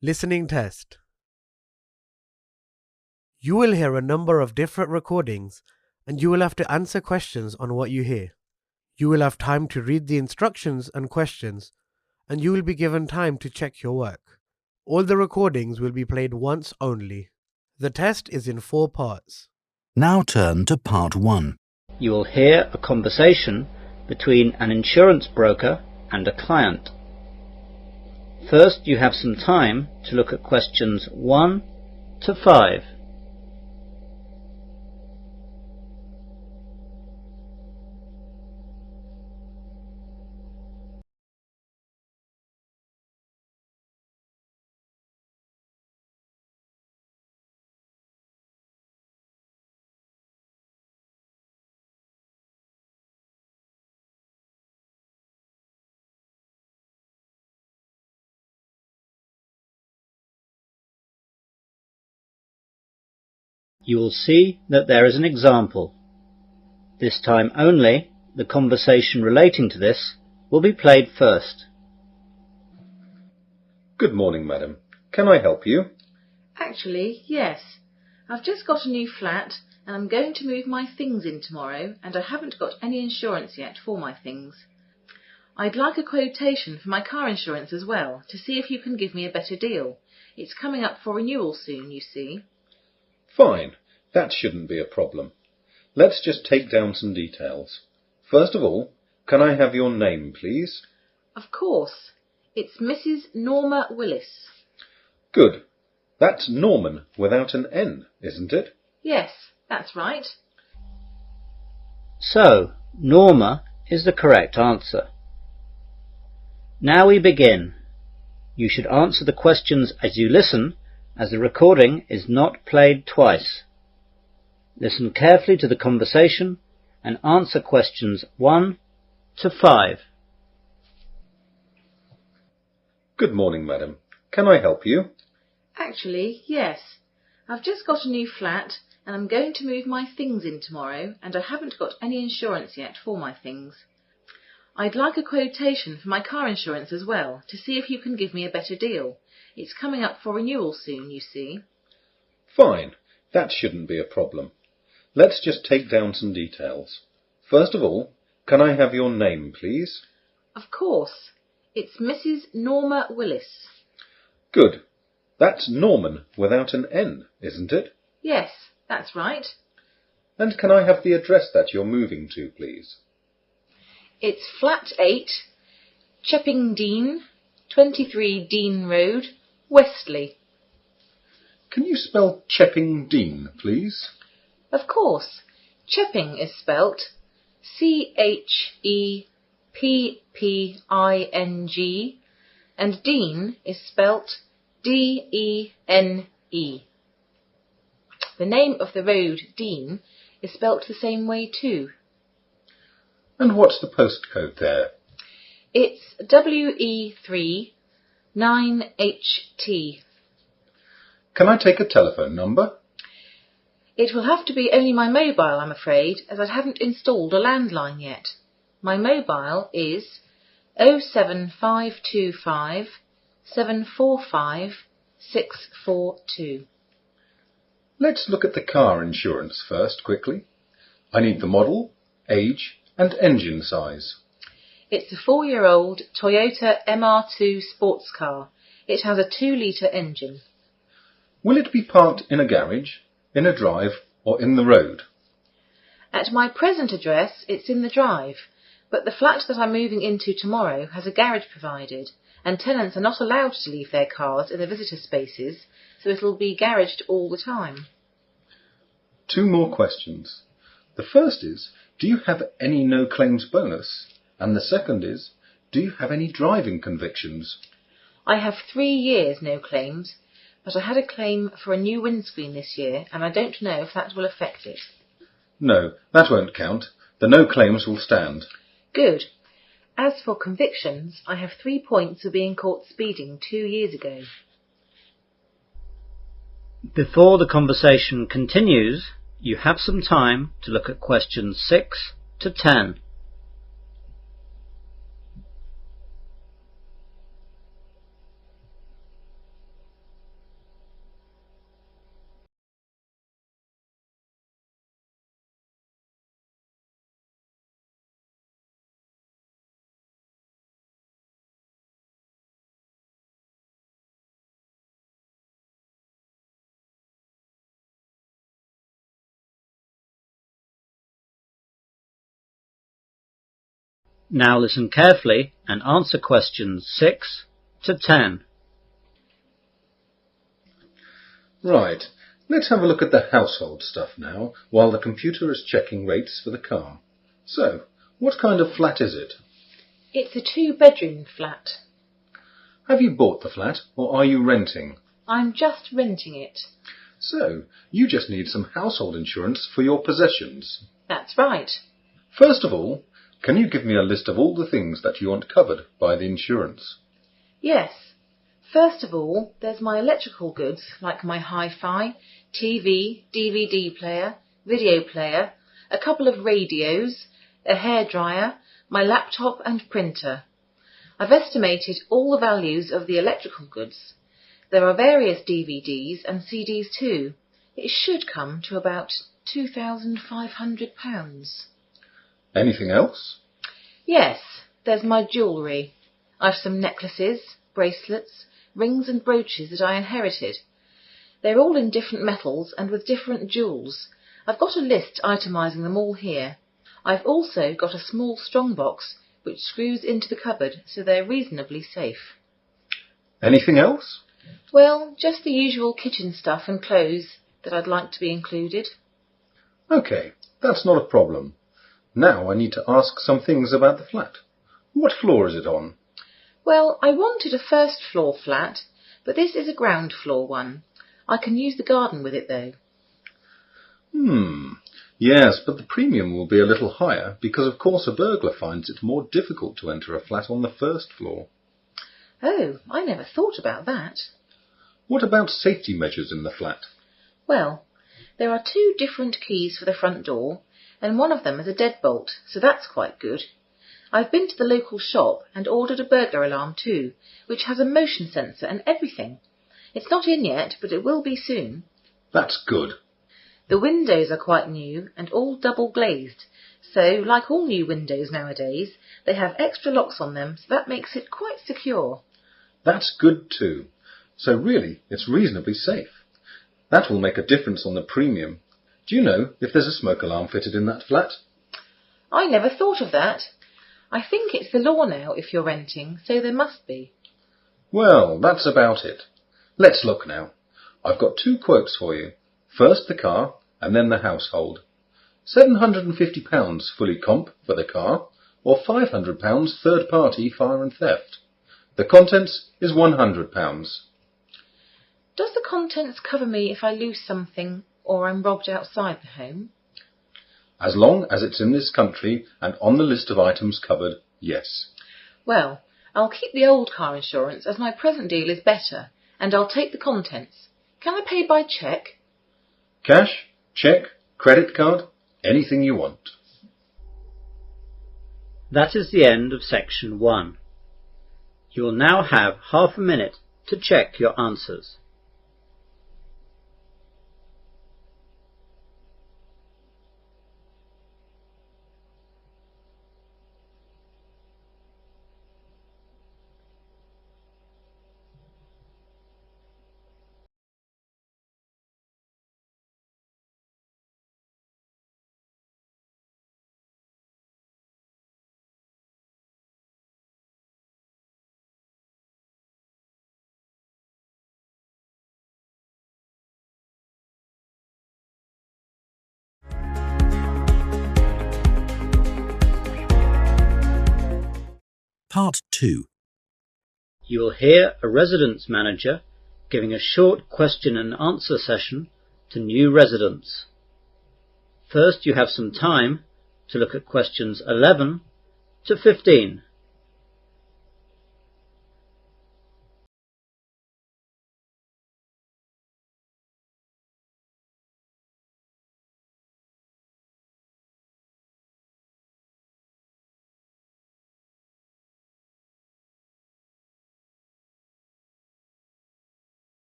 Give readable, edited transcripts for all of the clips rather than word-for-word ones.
Listening test. You will hear a number of different recordings and you will have to answer questions on what you hear. You will have time to read the instructions and questions and you will be given time to check your work. All the recordings will be played once only. The test is in 4 parts. Now turn to part 1. You will hear a conversation between an insurance broker and a client. First, you have some time to look at questions 1 to 5. You will see that there is an example. This time only, the conversation relating to this will be played first. Good morning, madam. Can I help you? Actually, yes. I've just got a new flat and I'm going to move my things in tomorrow and I haven't got any insurance yet for my things. I'd like a quotation for my car insurance as well to see if you can give me a better deal. It's coming up for renewal soon, you see. Fine. That shouldn't be a problem. Let's just take down some details. First of all, can I have your name, please? Of course. It's Mrs. Norma Willis. Good. That's Norman without an N, isn't it? Yes, that's right. So, Norma is the correct answer. Now we begin. You should answer the questions as you listen, as the recording is not played twice. Listen carefully to the conversation and answer questions 1 to 5. Good morning, madam. Can I help you? Actually, yes. I've just got a new flat and I'm going to move my things in tomorrow and I haven't got any insurance yet for my things. I'd like a quotation for my car insurance as well to see if you can give me a better deal. It's coming up for renewal soon, you see. Fine. That shouldn't be a problem. Let's just take down some details. First of all, can I have your name, please? Of course. It's Mrs. Norma Willis. Good. That's Norman without an N, isn't it? Yes, that's right. And can I have the address that you're moving to, please? It's Flat 8, Chepping Dean, 23 Dean Road, Westley. Can you spell Chepping Dean, please? Of course. Chepping is spelt Chepping and Dean is spelt Dene. The name of the road, Dean, is spelt the same way too. And what's the postcode there? It's WE3 9HT. Can I take a telephone number? It will have to be only my mobile, I'm afraid, as I haven't installed a landline yet. My mobile is 07525 745 642. Let's look at the car insurance first, quickly. I need the model, age, and engine size. It's a 4-year-old Toyota MR2 sports car. It has a 2-litre engine. Will it be parked in a garage, in a drive, or in the road? At my present address, it's in the drive, but the flat that I'm moving into tomorrow has a garage provided, and tenants are not allowed to leave their cars in the visitor spaces, so it'll be garaged all the time. 2 more questions. The first is, do you have any no claims bonus? And the second is, do you have any driving convictions? I have 3 years no claims, but I had a claim for a new windscreen this year, and I don't know if that will affect it. No, that won't count. The no claims will stand. Good. As for convictions, I have 3 points for being caught speeding 2 years ago. Before the conversation continues, you have some time to look at questions 6 to 10. Now listen carefully and answer questions 6 to 10. Right, let's have a look at the household stuff now, while the computer is checking rates for the car. So, what kind of flat is it? It's a 2-bedroom flat. Have you bought the flat, or are you renting? I'm just renting it. So, you just need some household insurance for your possessions. That's right. First of all, can you give me a list of all the things that you want covered by the insurance? Yes. First of all, there's my electrical goods, like my hi-fi, TV, DVD player, video player, a couple of radios, a hairdryer, my laptop and printer. I've estimated all the values of the electrical goods. There are various DVDs and CDs too. It should come to about £2,500. Anything else? Yes, there's my jewellery. I've some necklaces, bracelets, rings and brooches that I inherited. They're all in different metals and with different jewels. I've got a list itemising them all here. I've also got a small strongbox which screws into the cupboard, so they're reasonably safe. Anything else? Well, just the usual kitchen stuff and clothes that I'd like to be included. OK, that's not a problem. Now I need to ask some things about the flat. What floor is it on? Well, I wanted a first floor flat, but this is a ground floor one. I can use the garden with it though. Yes, but the premium will be a little higher because of course a burglar finds it more difficult to enter a flat on the first floor. Oh, I never thought about that. What about safety measures in the flat? Well, there are 2 different keys for the front door, and one of them is a deadbolt, so that's quite good. I've been to the local shop and ordered a burglar alarm too, which has a motion sensor and everything. It's not in yet, but it will be soon. That's good. The windows are quite new and all double glazed, so like all new windows nowadays, they have extra locks on them, so that makes it quite secure. That's good too. So really, it's reasonably safe. That will make a difference on the premium. Do you know if there's a smoke alarm fitted in that flat? I never thought of that. I think it's the law now if you're renting, so there must be. Well, that's about it. Let's look now. I've got 2 quotes for you. First the car, and then the household. £750 fully comp for the car, or £500 third party fire and theft. The contents is £100. Does the contents cover me if I lose something or I'm robbed outside the home? As long as it's in this country and on the list of items covered, yes. Well, I'll keep the old car insurance as my present deal is better, and I'll take the contents. Can I pay by cheque? Cash, cheque, credit card, anything you want. That is the end of section 1. You will now have half a minute to check your answers. Part 2. You will hear a residence manager giving a short question and answer session to new residents. First, you have some time to look at questions 11 to 15.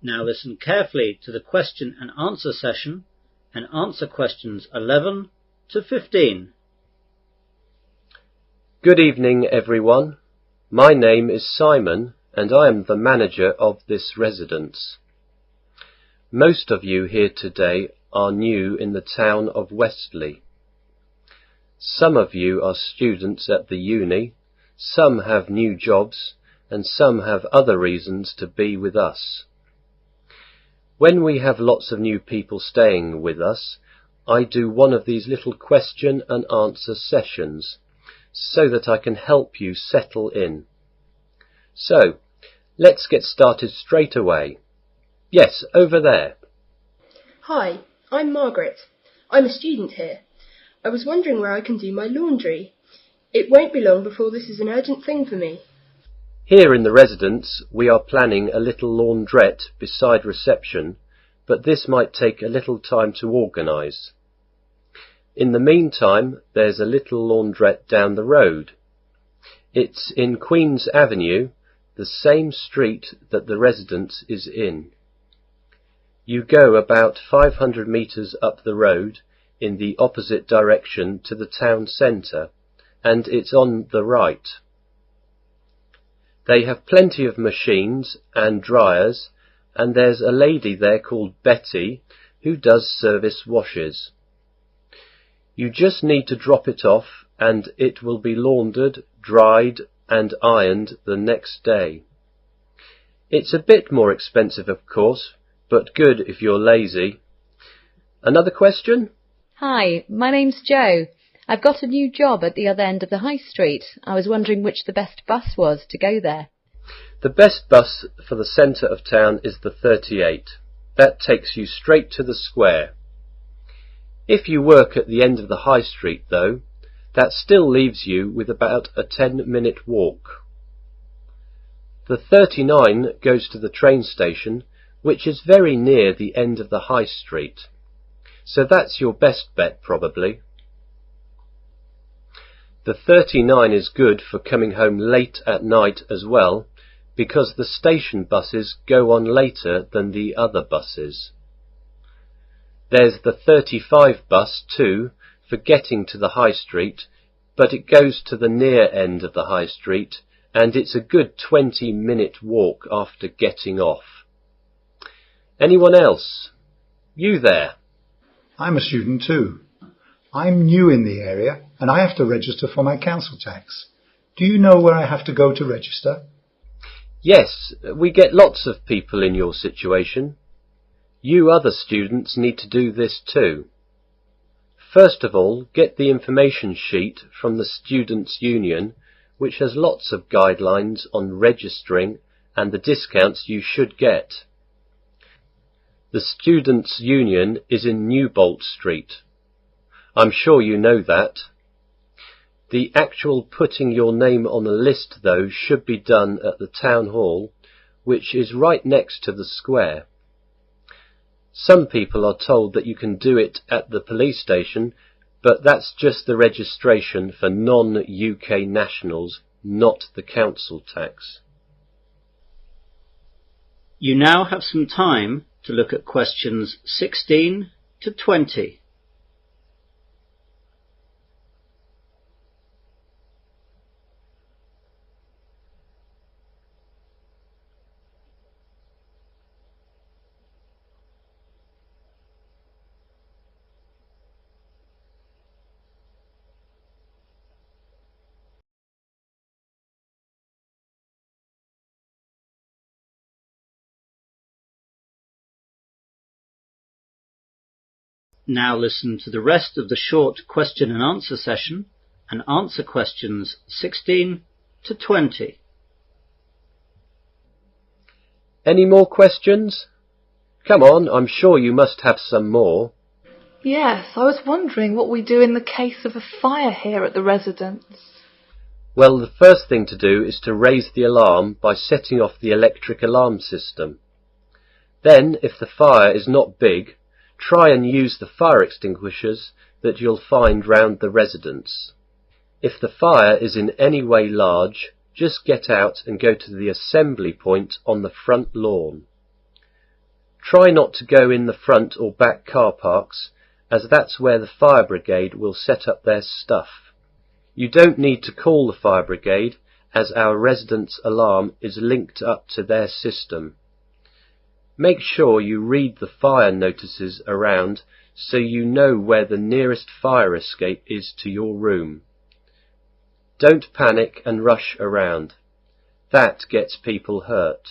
Now listen carefully to the question and answer session and answer questions 11 to 15. Good evening, everyone. My name is Simon, and I am the manager of this residence. Most of you here today are new in the town of Westley. Some of you are students at the uni, some have new jobs, and some have other reasons to be with us. When we have lots of new people staying with us, I do one of these little question and answer sessions so that I can help you settle in. So, let's get started straight away. Yes, over there. Hi, I'm Margaret. I'm a student here. I was wondering where I can do my laundry. It won't be long before this is an urgent thing for me. Here in the residence we are planning a little laundrette beside reception, but this might take a little time to organise. In the meantime, there's a little laundrette down the road. It's in Queen's Avenue, the same street that the residence is in. You go about 500 metres up the road in the opposite direction to the town centre, and it's on the right. They have plenty of machines and dryers, and there's a lady there called Betty who does service washes. You just need to drop it off and it will be laundered, dried and ironed the next day. It's a bit more expensive, of course, but good if you're lazy. Another question? Hi, my name's Jo. I've got a new job at the other end of the high street. I was wondering which the best bus was to go there. The best bus for the centre of town is the 38. That takes you straight to the square. If you work at the end of the high street, though, that still leaves you with about a 10-minute walk. The 39 goes to the train station, which is very near the end of the high street. So that's your best bet, probably. The 39 is good for coming home late at night as well, because the station buses go on later than the other buses. There's the 35 bus too, for getting to the high street, but it goes to the near end of the high street, and it's a good 20-minute walk after getting off. Anyone else? You there? I'm a student too. I'm new in the area and I have to register for my council tax. Do you know where I have to go to register? Yes, we get lots of people in your situation. You other students need to do this too. First of all, get the information sheet from the Students' Union, which has lots of guidelines on registering and the discounts you should get. The Students' Union is in Newbolt Street. I'm sure you know that. The actual putting your name on a list, though, should be done at the town hall, which is right next to the square. Some people are told that you can do it at the police station, but that's just the registration for non-UK nationals, not the council tax. You now have some time to look at questions 16 to 20. Now listen to the rest of the short question and answer session and answer questions 16 to 20. Any more questions? Come on, I'm sure you must have some more. Yes, I was wondering what we do in the case of a fire here at the residence. Well, the first thing to do is to raise the alarm by setting off the electric alarm system. Then, if the fire is not big, try and use the fire extinguishers that you'll find round the residence. If the fire is in any way large, just get out and go to the assembly point on the front lawn. Try not to go in the front or back car parks, as that's where the fire brigade will set up their stuff. You don't need to call the fire brigade, as our residents' alarm is linked up to their system. Make sure you read the fire notices around so you know where the nearest fire escape is to your room. Don't panic and rush around. That gets people hurt.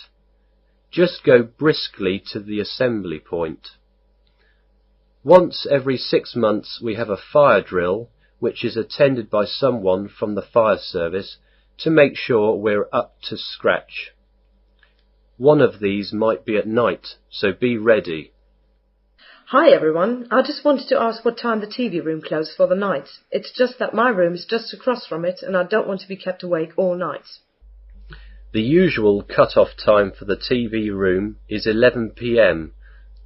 Just go briskly to the assembly point. Once every 6 months we have a fire drill, which is attended by someone from the fire service to make sure we're up to scratch. One of these might be at night, so be ready. Hi everyone, I just wanted to ask what time the TV room closed for the night. It's just that my room is just across from it and I don't want to be kept awake all night. The usual cut-off time for the TV room is 11 p.m,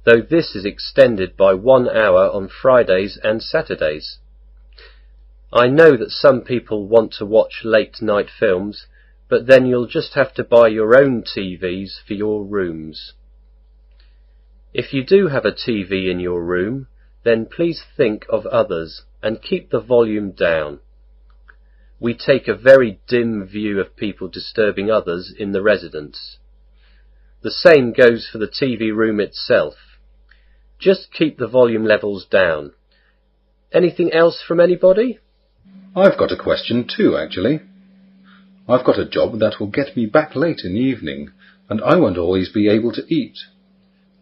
though this is extended by 1 hour on Fridays and Saturdays. I know that some people want to watch late-night films, but then you'll just have to buy your own TVs for your rooms. If you do have a TV in your room, then please think of others and keep the volume down. We take a very dim view of people disturbing others in the residence. The same goes for the TV room itself. Just keep the volume levels down. Anything else from anybody? I've got a question too, actually. I've got a job that will get me back late in the evening, and I won't always be able to eat.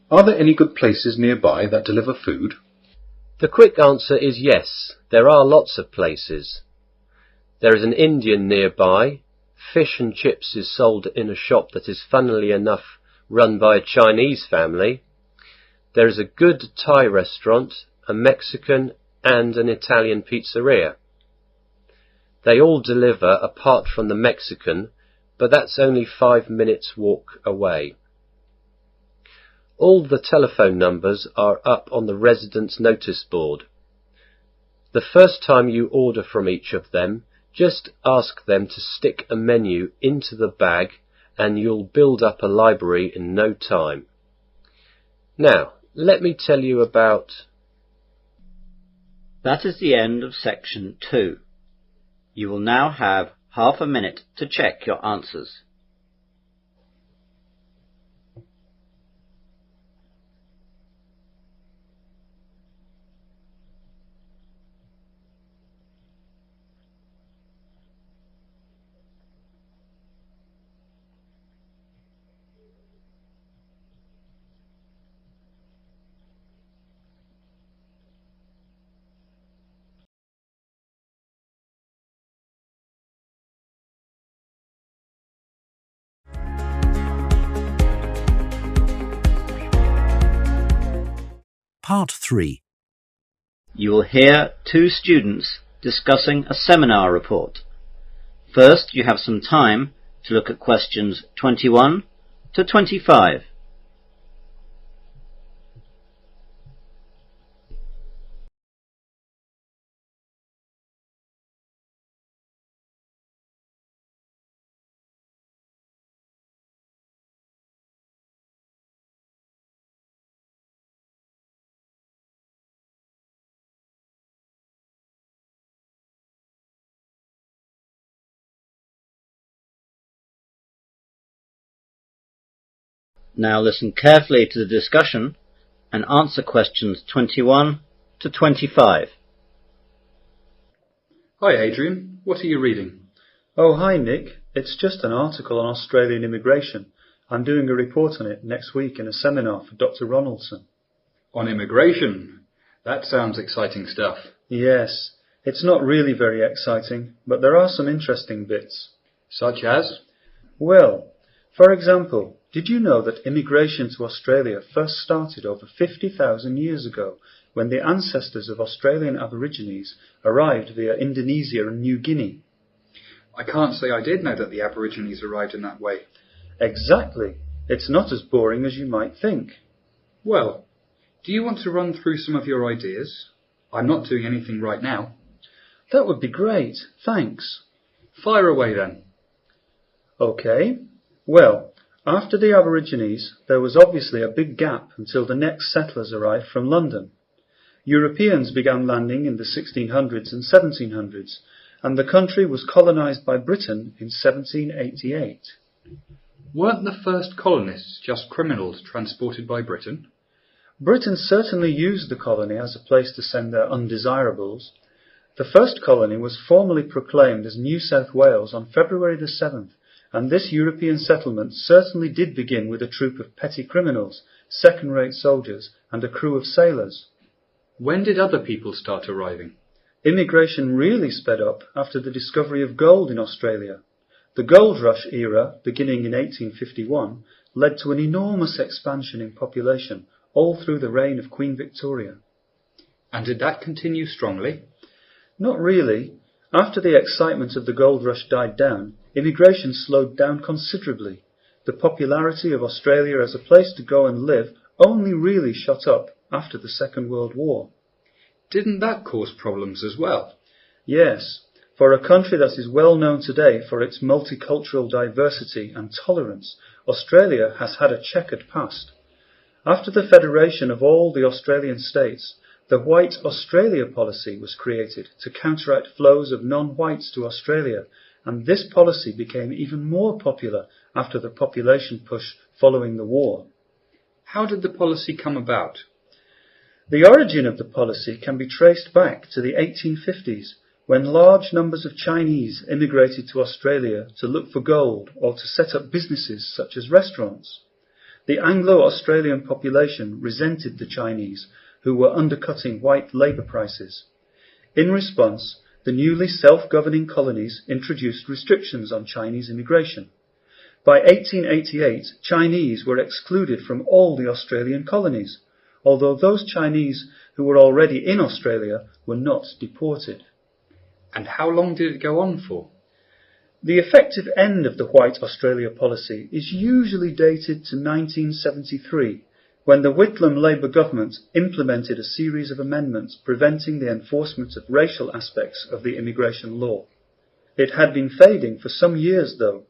Are there any good places nearby that deliver food? The quick answer is yes, there are lots of places. There is an Indian nearby. Fish and chips is sold in a shop that is, funnily enough, run by a Chinese family. There is a good Thai restaurant, a Mexican and an Italian pizzeria. They all deliver apart from the Mexican, but that's only 5 minutes walk away. All the telephone numbers are up on the residence notice board. The first time you order from each of them, just ask them to stick a menu into the bag and you'll build up a library in no time. Now, let me tell you about... That is the end of section 2. You will now have half a minute to check your answers. Part 3. You will hear 2 students discussing a seminar report. First, you have some time to look at questions 21 to 25. Now listen carefully to the discussion and answer questions 21 to 25. Hi Adrian, what are you reading? Oh, hi Nick. It's just an article on Australian immigration. I'm doing a report on it next week in a seminar for Dr. Ronaldson. On immigration? That sounds exciting stuff. Yes, it's not really very exciting, but there are some interesting bits. Such as? Well, for example, did you know that immigration to Australia first started over 50,000 years ago, when the ancestors of Australian Aborigines arrived via Indonesia and New Guinea? I can't say I did know that the Aborigines arrived in that way. Exactly. It's not as boring as you might think. Well, do you want to run through some of your ideas? I'm not doing anything right now. That would be great. Thanks. Fire away then. OK. Well, after the Aborigines, there was obviously a big gap until the next settlers arrived from London. Europeans began landing in the 1600s and 1700s, and the country was colonised by Britain in 1788. Weren't the first colonists just criminals transported by Britain? Britain certainly used the colony as a place to send their undesirables. The first colony was formally proclaimed as New South Wales on February the 7th, and this European settlement certainly did begin with a troop of petty criminals, second-rate soldiers, and a crew of sailors. When did other people start arriving? Immigration really sped up after the discovery of gold in Australia. The gold rush era, beginning in 1851, led to an enormous expansion in population all through the reign of Queen Victoria. And did that continue strongly? Not really. After the excitement of the gold rush died down, immigration slowed down considerably. The popularity of Australia as a place to go and live only really shot up after the Second World War. Didn't that cause problems as well? Yes. For a country that is well known today for its multicultural diversity and tolerance, Australia has had a checkered past. After the federation of all the Australian states, the White Australia policy was created to counteract flows of non-whites to Australia, and this policy became even more popular after the population push following the war. How did the policy come about? The origin of the policy can be traced back to the 1850s, when large numbers of Chinese immigrated to Australia to look for gold or to set up businesses such as restaurants. The Anglo-Australian population resented the Chinese, who were undercutting white labour prices. In response, the newly self-governing colonies introduced restrictions on Chinese immigration. By 1888, Chinese were excluded from all the Australian colonies, although those Chinese who were already in Australia were not deported. And how long did it go on for? The effective end of the White Australia policy is usually dated to 1973, when the Whitlam Labour government implemented a series of amendments preventing the enforcement of racial aspects of the immigration law. It had been fading for some years, though.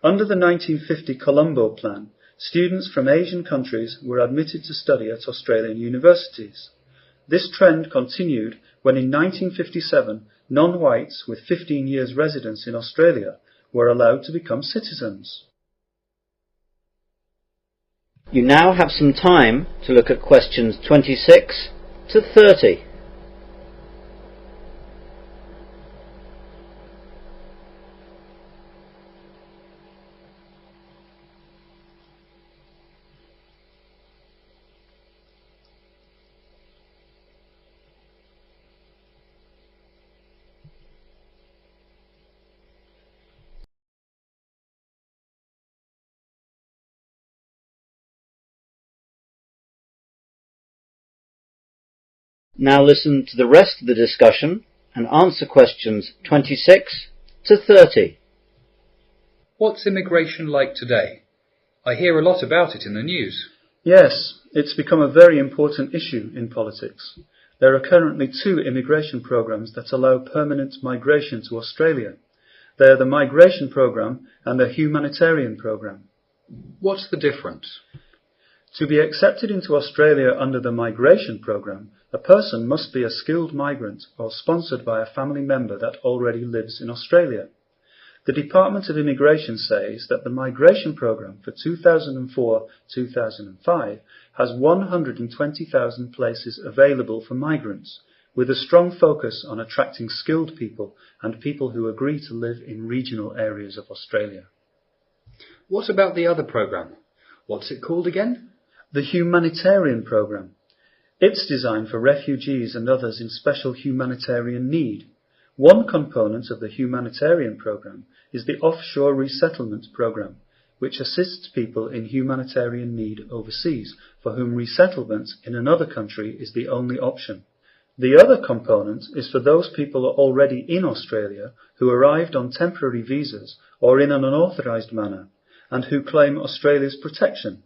Under the 1950 Colombo Plan, students from Asian countries were admitted to study at Australian universities. This trend continued when in 1957 non-whites with 15 years residence in Australia were allowed to become citizens. You now have some time to look at questions 26 to 30. Now listen to the rest of the discussion and answer questions 26 to 30. What's immigration like today? I hear a lot about it in the news. Yes, it's become a very important issue in politics. There are currently 2 immigration programs that allow permanent migration to Australia. They are the Migration Program and the Humanitarian Program. What's the difference? To be accepted into Australia under the Migration Program, a person must be a skilled migrant or sponsored by a family member that already lives in Australia. The Department of Immigration says that the Migration Program for 2004-2005 has 120,000 places available for migrants, with a strong focus on attracting skilled people and people who agree to live in regional areas of Australia. What about the other program? What's it called again? The Humanitarian Program. It's designed for refugees and others in special humanitarian need. One component of the Humanitarian Program is the Offshore Resettlement Program, which assists people in humanitarian need overseas, for whom resettlement in another country is the only option. The other component is for those people already in Australia who arrived on temporary visas or in an unauthorised manner, and who claim Australia's protection.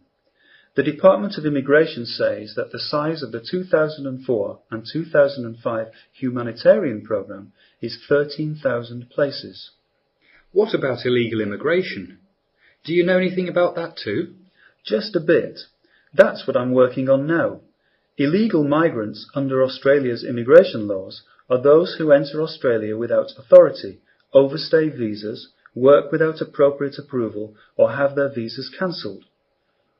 The Department of Immigration says that the size of the 2004 and 2005 humanitarian program is 13,000 places. What about illegal immigration? Do you know anything about that too? Just a bit. That's what I'm working on now. Illegal migrants under Australia's immigration laws are those who enter Australia without authority, overstay visas, work without appropriate approval, or have their visas cancelled.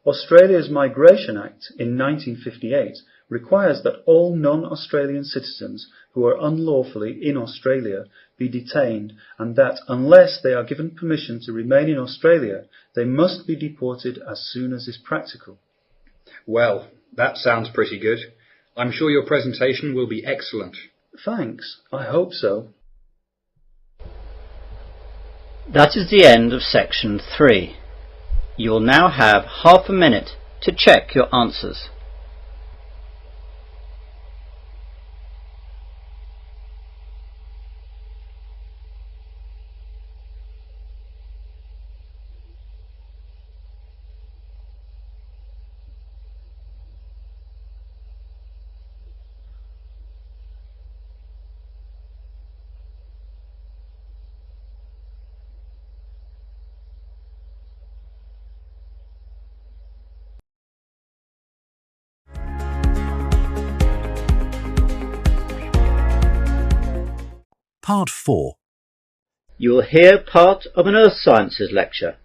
Australia's Migration Act in 1958 requires that all non-Australian citizens who are unlawfully in Australia be detained, and that unless they are given permission to remain in Australia, they must be deported as soon as is practical. Well, that sounds pretty good. I'm sure your presentation will be excellent. Thanks, I hope so. That is the end of section 3. You will now have half a minute to check your answers. Part 4. You will hear part of an Earth Sciences lecture.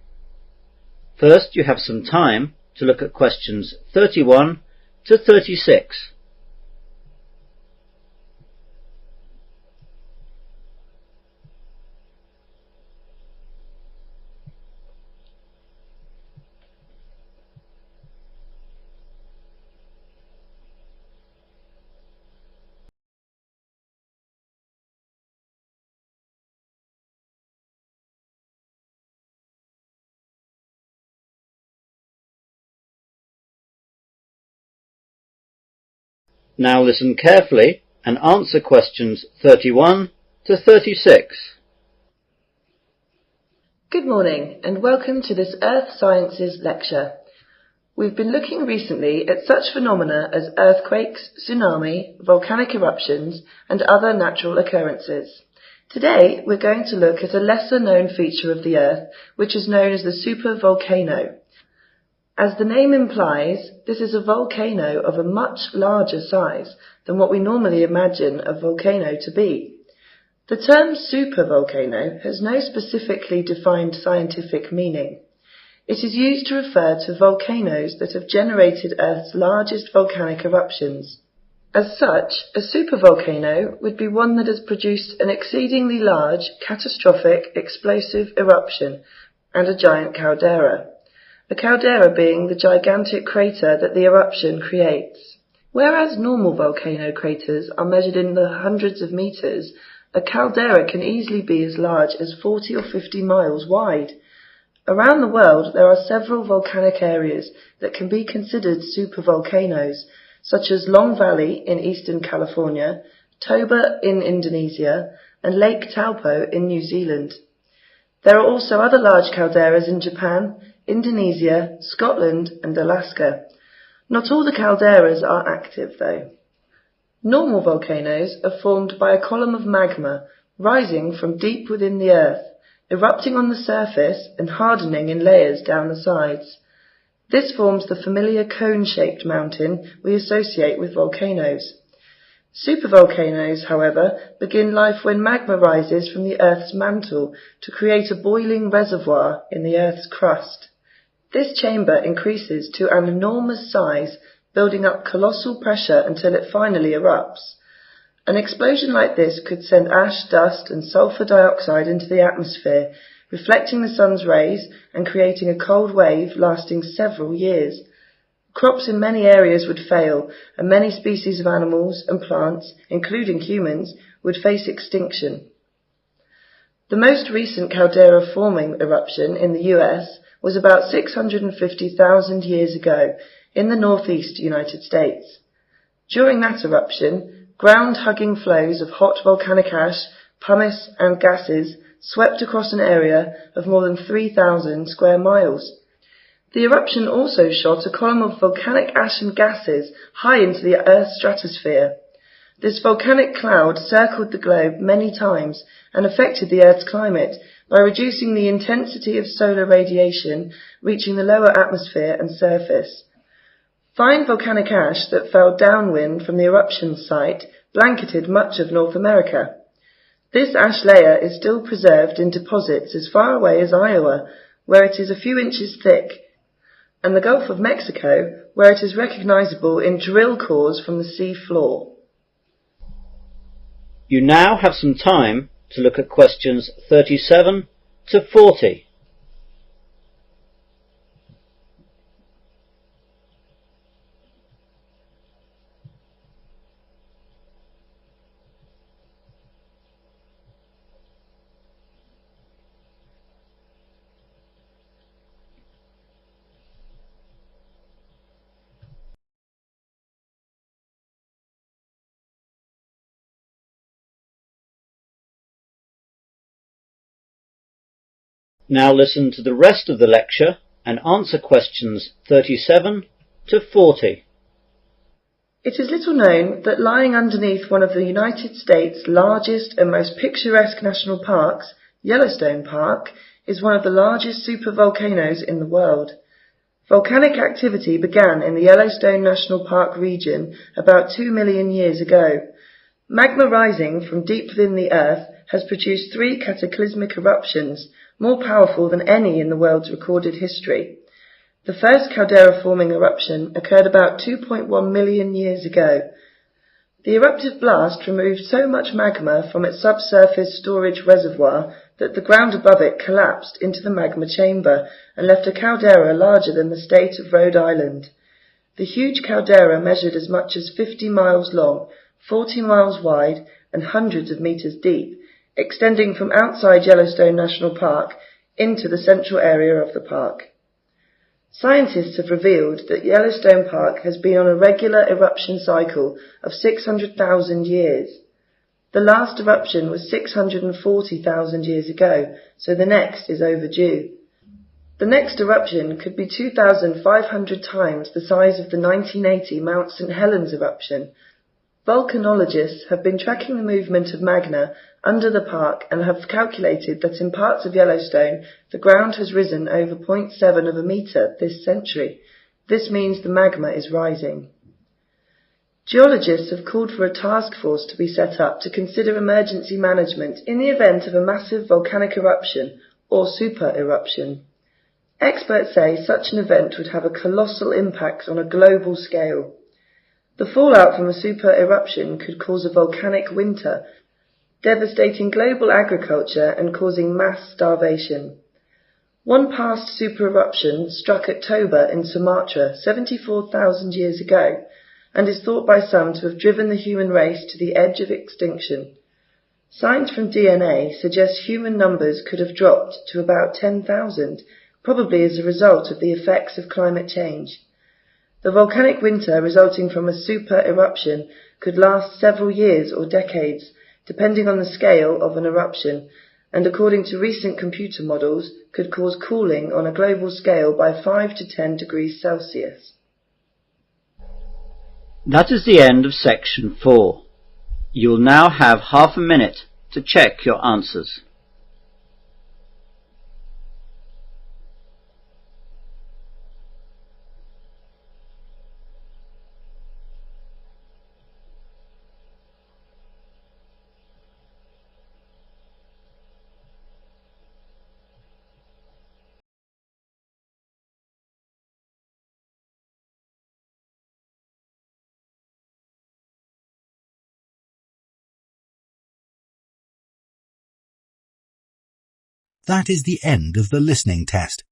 First, you have some time to look at questions 31 to 36. Now listen carefully and answer questions 31 to 36. Good morning and welcome to this Earth Sciences lecture. We've been looking recently at such phenomena as earthquakes, tsunami, volcanic eruptions and other natural occurrences. Today we're going to look at a lesser known feature of the Earth, which is known as the supervolcano. As the name implies, this is a volcano of a much larger size than what we normally imagine a volcano to be. The term supervolcano has no specifically defined scientific meaning. It is used to refer to volcanoes that have generated Earth's largest volcanic eruptions. As such, a supervolcano would be one that has produced an exceedingly large, catastrophic, explosive eruption and a giant caldera. A caldera being the gigantic crater that the eruption creates. Whereas normal volcano craters are measured in the hundreds of meters, a caldera can easily be as large as 40 or 50 miles wide. Around the world there are several volcanic areas that can be considered supervolcanoes, such as Long Valley in eastern California, Toba in Indonesia, and Lake Taupo in New Zealand. There are also other large calderas in Japan, Indonesia, Scotland and Alaska. Not all the calderas are active though. Normal volcanoes are formed by a column of magma rising from deep within the Earth, erupting on the surface and hardening in layers down the sides. This forms the familiar cone-shaped mountain we associate with volcanoes. Supervolcanoes, however, begin life when magma rises from the Earth's mantle to create a boiling reservoir in the Earth's crust. This chamber increases to an enormous size, building up colossal pressure until it finally erupts. An explosion like this could send ash, dust and sulfur dioxide into the atmosphere, reflecting the sun's rays and creating a cold wave lasting several years. Crops in many areas would fail, and many species of animals and plants, including humans, would face extinction. The most recent caldera-forming eruption in the US was about 650,000 years ago in the northeast United States. During that eruption, ground-hugging flows of hot volcanic ash, pumice and gases swept across an area of more than 3,000 square miles. The eruption also shot a column of volcanic ash and gases high into the Earth's stratosphere. This volcanic cloud circled the globe many times and affected the Earth's climate by reducing the intensity of solar radiation reaching the lower atmosphere and surface. Fine volcanic ash that fell downwind from the eruption site blanketed much of North America. This ash layer is still preserved in deposits as far away as Iowa, where it is a few inches thick, and the Gulf of Mexico, where it is recognizable in drill cores from the sea floor. You now have some time to look at questions 37 to 40. Now listen to the rest of the lecture and answer questions 37 to 40. It is little known that lying underneath one of the United States' largest and most picturesque national parks, Yellowstone Park, is one of the largest supervolcanoes in the world. Volcanic activity began in the Yellowstone National Park region about 2 million years ago. Magma rising from deep within the Earth has produced 3 cataclysmic eruptions, more powerful than any in the world's recorded history. The first caldera-forming eruption occurred about 2.1 million years ago. The eruptive blast removed so much magma from its subsurface storage reservoir that the ground above it collapsed into the magma chamber and left a caldera larger than the state of Rhode Island. The huge caldera measured as much as 50 miles long, 40 miles wide, and hundreds of meters deep, extending from outside Yellowstone National Park into the central area of the park. Scientists have revealed that Yellowstone Park has been on a regular eruption cycle of 600,000 years. The last eruption was 640,000 years ago, so the next is overdue. The next eruption could be 2,500 times the size of the 1980 Mount St. Helens eruption. Volcanologists have been tracking the movement of magma under the park and have calculated that in parts of Yellowstone the ground has risen over 0.7 of a metre this century. This means the magma is rising. Geologists have called for a task force to be set up to consider emergency management in the event of a massive volcanic eruption or super-eruption. Experts say such an event would have a colossal impact on a global scale. The fallout from a super-eruption could cause a volcanic winter, devastating global agriculture and causing mass starvation. One past super-eruption struck at Toba in Sumatra 74,000 years ago and is thought by some to have driven the human race to the edge of extinction. Signs from DNA suggest human numbers could have dropped to about 10,000, probably as a result of the effects of climate change. The volcanic winter resulting from a super-eruption could last several years or decades, depending on the scale of an eruption, and according to recent computer models, could cause cooling on a global scale by 5 to 10 degrees Celsius. That is the end of section 4. You will now have half a minute to check your answers. That is the end of the listening test.